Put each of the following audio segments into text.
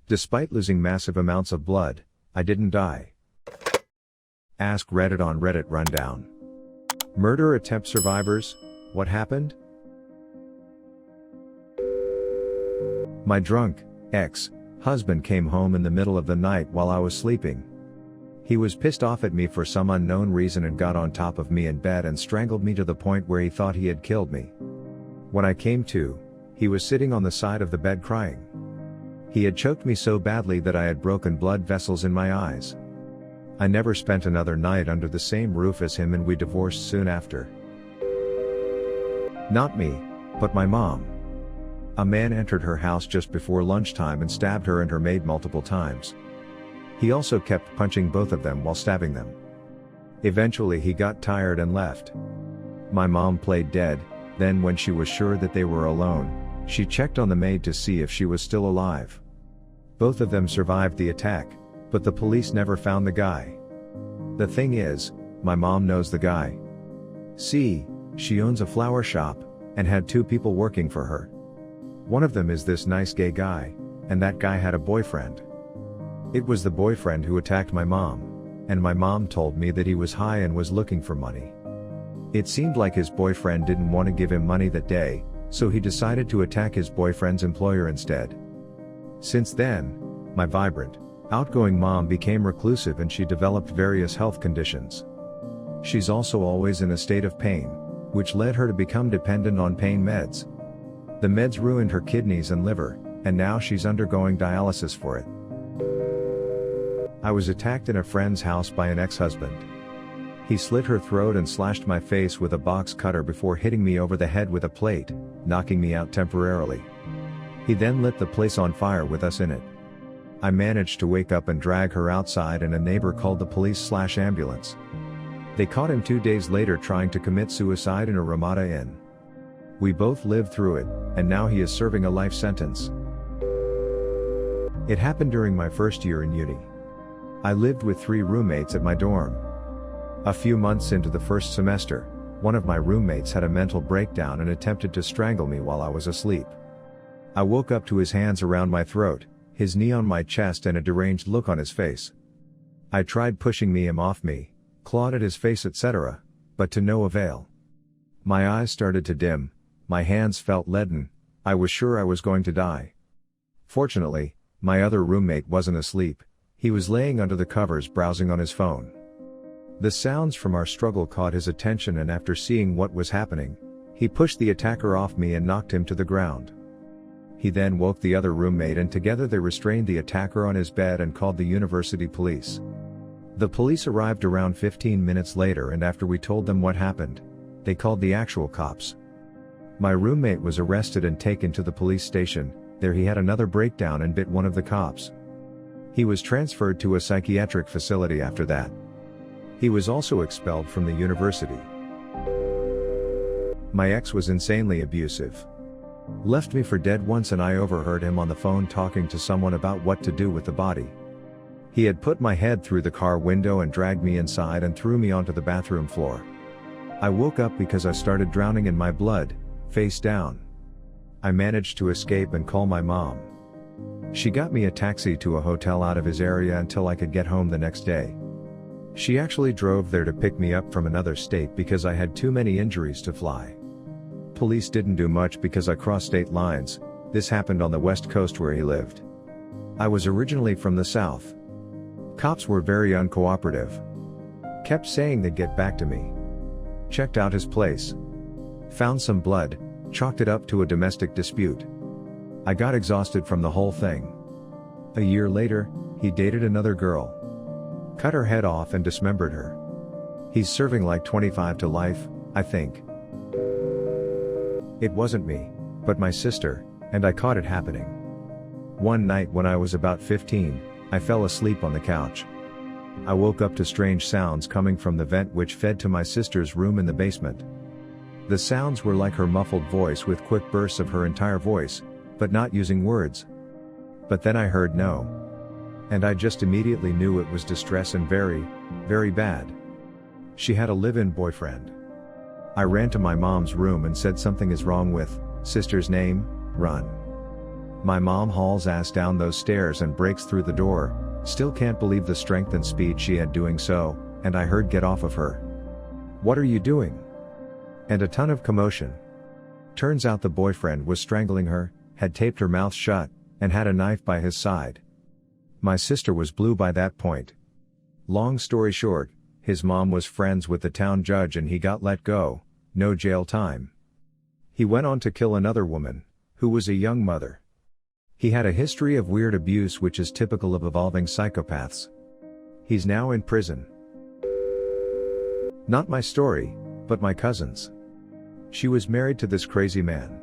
Despite losing massive amounts of blood, I didn't die. Ask Reddit on Reddit Rundown. Murder attempt survivors, what happened? My drunk, ex-husband came home in the middle of the night while I was sleeping. He was pissed off at me for some unknown reason and got on top of me in bed and strangled me to the point where he thought he had killed me. When I came to, he was sitting on the side of the bed crying. He had choked me so badly that I had broken blood vessels in my eyes. I never spent another night under the same roof as him and we divorced soon after. Not me, but my mom. A man entered her house just before lunchtime and stabbed her and her maid multiple times. He also kept punching both of them while stabbing them. Eventually he got tired and left. My mom played dead, then when she was sure that they were alone, she checked on the maid to see if she was still alive. Both of them survived the attack, but the police never found the guy. The thing is, my mom knows the guy. See, she owns a flower shop, and had 2 people working for her. One of them is this nice gay guy, and that guy had a boyfriend. It was the boyfriend who attacked my mom, and my mom told me that he was high and was looking for money. It seemed like his boyfriend didn't want to give him money that day, so he decided to attack his boyfriend's employer instead. Since then, my vibrant, outgoing mom became reclusive and she developed various health conditions. She's also always in a state of pain, which led her to become dependent on pain meds. The meds ruined her kidneys and liver, and now she's undergoing dialysis for it. I was attacked in a friend's house by an ex-husband. He slit her throat and slashed my face with a box cutter before hitting me over the head with a plate, knocking me out temporarily. He then lit the place on fire with us in it. I managed to wake up and drag her outside and a neighbor called the police/ambulance. They caught him 2 days later trying to commit suicide in a Ramada Inn. We both lived through it, and now he is serving a life sentence. It happened during my first year in uni. I lived with 3 roommates at my dorm. A few months into the first semester, one of my roommates had a mental breakdown and attempted to strangle me while I was asleep. I woke up to his hands around my throat, his knee on my chest and a deranged look on his face. I tried pushing him off me, clawed at his face etc., but to no avail. My eyes started to dim, my hands felt leaden, I was sure I was going to die. Fortunately, my other roommate wasn't asleep, he was laying under the covers browsing on his phone. The sounds from our struggle caught his attention and after seeing what was happening, he pushed the attacker off me and knocked him to the ground. He then woke the other roommate and together they restrained the attacker on his bed and called the university police. The police arrived around 15 minutes later and after we told them what happened, they called the actual cops. My roommate was arrested and taken to the police station, there he had another breakdown and bit one of the cops. He was transferred to a psychiatric facility after that. He was also expelled from the university. My ex was insanely abusive. Left me for dead once and I overheard him on the phone talking to someone about what to do with the body. He had put my head through the car window and dragged me inside and threw me onto the bathroom floor. I woke up because I started drowning in my blood, face down. I managed to escape and call my mom. She got me a taxi to a hotel out of his area until I could get home the next day. She actually drove there to pick me up from another state because I had too many injuries to fly. Police didn't do much because I crossed state lines, this happened on the west coast where he lived. I was originally from the south. Cops were very uncooperative. Kept saying they'd get back to me. Checked out his place. Found some blood, chalked it up to a domestic dispute. I got exhausted from the whole thing. A year later, he dated another girl. Cut her head off and dismembered her. He's serving like 25 to life, I think. It wasn't me, but my sister, and I caught it happening. One night when I was about 15, I fell asleep on the couch. I woke up to strange sounds coming from the vent which fed to my sister's room in the basement. The sounds were like her muffled voice with quick bursts of her entire voice, but not using words. But then I heard no. And I just immediately knew it was distress and very, very bad. She had a live-in boyfriend. I ran to my mom's room and said something is wrong with sister's name, run. My mom hauls ass down those stairs and breaks through the door, still can't believe the strength and speed she had doing so, and I heard "Get off of her. What are you doing?" And a ton of commotion. Turns out the boyfriend was strangling her, had taped her mouth shut, and had a knife by his side. My sister was blue by that point. Long story short, his mom was friends with the town judge and he got let go, no jail time. He went on to kill another woman, who was a young mother. He had a history of weird abuse which is typical of evolving psychopaths. He's now in prison. Not my story, but my cousin's. She was married to this crazy man.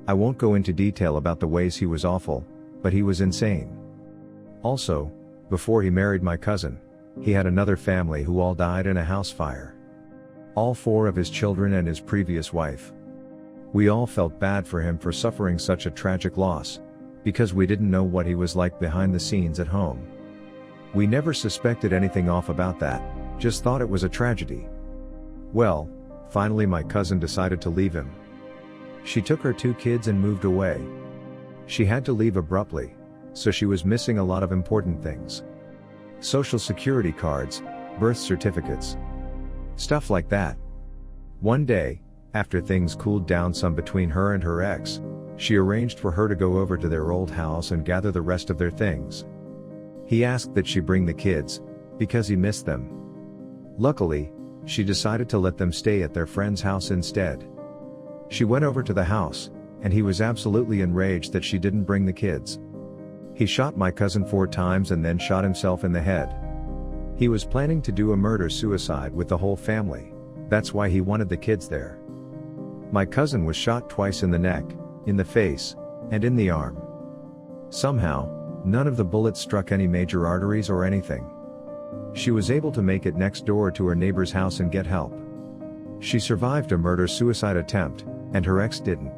I won't go into detail about the ways he was awful, but he was insane. Also, before he married my cousin, he had another family who all died in a house fire. All 4 of his children and his previous wife. We all felt bad for him for suffering such a tragic loss, because we didn't know what he was like behind the scenes at home. We never suspected anything off about that, just thought it was a tragedy. Well, finally my cousin decided to leave him. She took her 2 kids and moved away. She had to leave abruptly, so she was missing a lot of important things. Social security cards, birth certificates. Stuff like that. One day, after things cooled down some between her and her ex, she arranged for her to go over to their old house and gather the rest of their things. He asked that she bring the kids, because he missed them. Luckily, she decided to let them stay at their friend's house instead. She went over to the house, and he was absolutely enraged that she didn't bring the kids. He shot my cousin 4 times and then shot himself in the head. He was planning to do a murder-suicide with the whole family, that's why he wanted the kids there. My cousin was shot twice in the neck, in the face, and in the arm. Somehow, none of the bullets struck any major arteries or anything. She was able to make it next door to her neighbor's house and get help. She survived a murder-suicide attempt, and her ex didn't.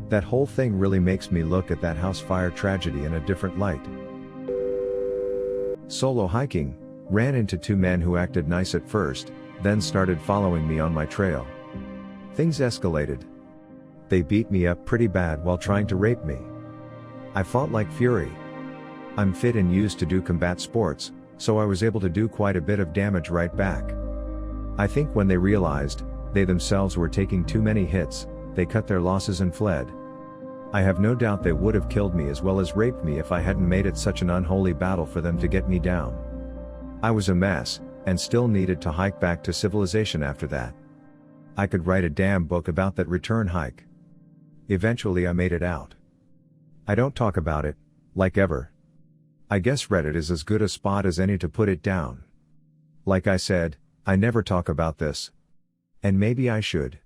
That whole thing really makes me look at that house fire tragedy in a different light. Solo hiking, ran into 2 men who acted nice at first, then started following me on my trail. Things escalated. They beat me up pretty bad while trying to rape me. I fought like fury. I'm fit and used to do combat sports, so I was able to do quite a bit of damage right back. I think when they realized, they themselves were taking too many hits, they cut their losses and fled. I have no doubt they would have killed me as well as raped me if I hadn't made it such an unholy battle for them to get me down. I was a mess, and still needed to hike back to civilization after that. I could write a damn book about that return hike. Eventually I made it out. I don't talk about it, like ever. I guess Reddit is as good a spot as any to put it down. Like I said, I never talk about this. And maybe I should.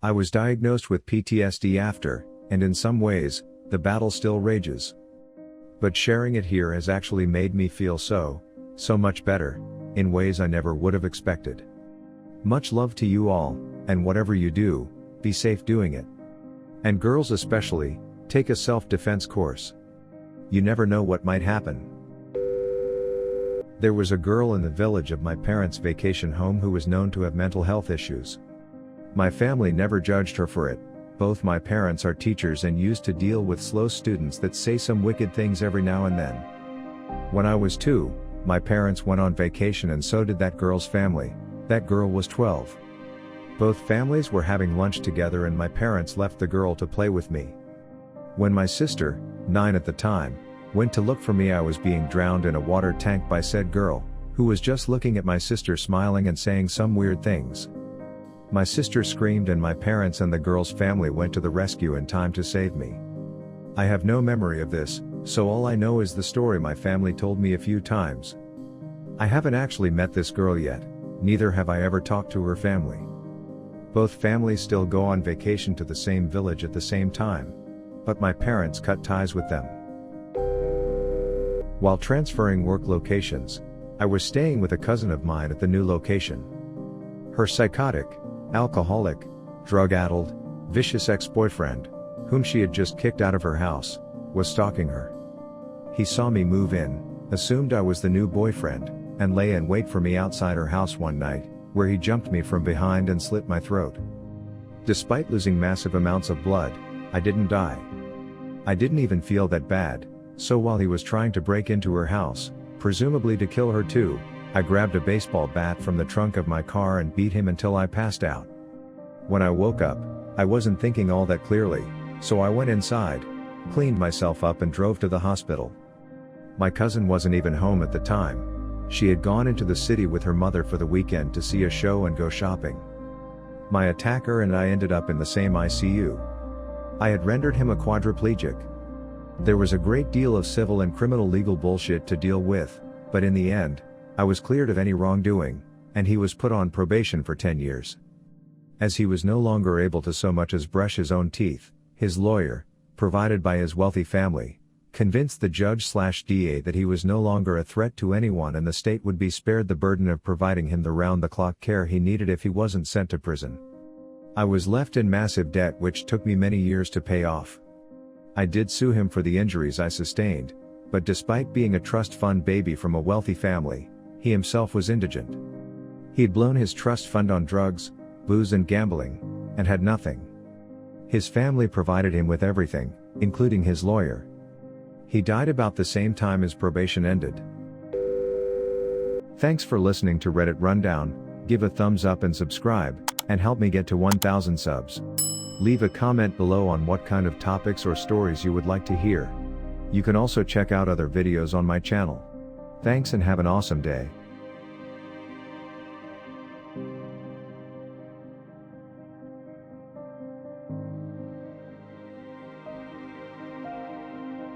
I was diagnosed with PTSD after, and in some ways, the battle still rages. But sharing it here has actually made me feel so much better, in ways I never would have expected. Much love to you all, and whatever you do, be safe doing it. And girls especially, take a self-defense course. You never know what might happen. There was a girl in the village of my parents' vacation home who was known to have mental health issues. My family never judged her for it. Both my parents are teachers and used to deal with slow students that say some wicked things every now and then. When I was 2, my parents went on vacation and so did that girl's family. That girl was 12. Both families were having lunch together and my parents left the girl to play with me. When my sister, 9 at the time, went to look for me, I was being drowned in a water tank by said girl, who was just looking at my sister smiling and saying some weird things. My sister screamed and my parents and the girl's family went to the rescue in time to save me. I have no memory of this, so all I know is the story my family told me a few times. I haven't actually met this girl yet, neither have I ever talked to her family. Both families still go on vacation to the same village at the same time, but my parents cut ties with them. While transferring work locations, I was staying with a cousin of mine at the new location. Her psychotic, alcoholic, drug-addled, vicious ex-boyfriend, whom she had just kicked out of her house, was stalking her. He saw me move in, assumed I was the new boyfriend, and lay in wait for me outside her house one night, where he jumped me from behind and slit my throat. Despite losing massive amounts of blood, I didn't die. I didn't even feel that bad, so while he was trying to break into her house, presumably to kill her too, I grabbed a baseball bat from the trunk of my car and beat him until I passed out. When I woke up, I wasn't thinking all that clearly, so I went inside, cleaned myself up and drove to the hospital. My cousin wasn't even home at the time. She had gone into the city with her mother for the weekend to see a show and go shopping. My attacker and I ended up in the same ICU. I had rendered him a quadriplegic. There was a great deal of civil and criminal legal bullshit to deal with, but in the end, I was cleared of any wrongdoing, and he was put on probation for 10 years. As he was no longer able to so much as brush his own teeth, his lawyer, provided by his wealthy family, convinced the judge/DA that he was no longer a threat to anyone and the state would be spared the burden of providing him the round-the-clock care he needed if he wasn't sent to prison. I was left in massive debt which took me many years to pay off. I did sue him for the injuries I sustained, but despite being a trust fund baby from a wealthy family, he himself was indigent. He'd blown his trust fund on drugs, booze and gambling, and had nothing. His family provided him with everything, including his lawyer. He died about the same time his probation ended. Thanks for listening to Reddit Rundown. Give a thumbs up and subscribe, and help me get to 1,000 subs. Leave a comment below on what kind of topics or stories you would like to hear. You can also check out other videos on my channel. Thanks and have an awesome day.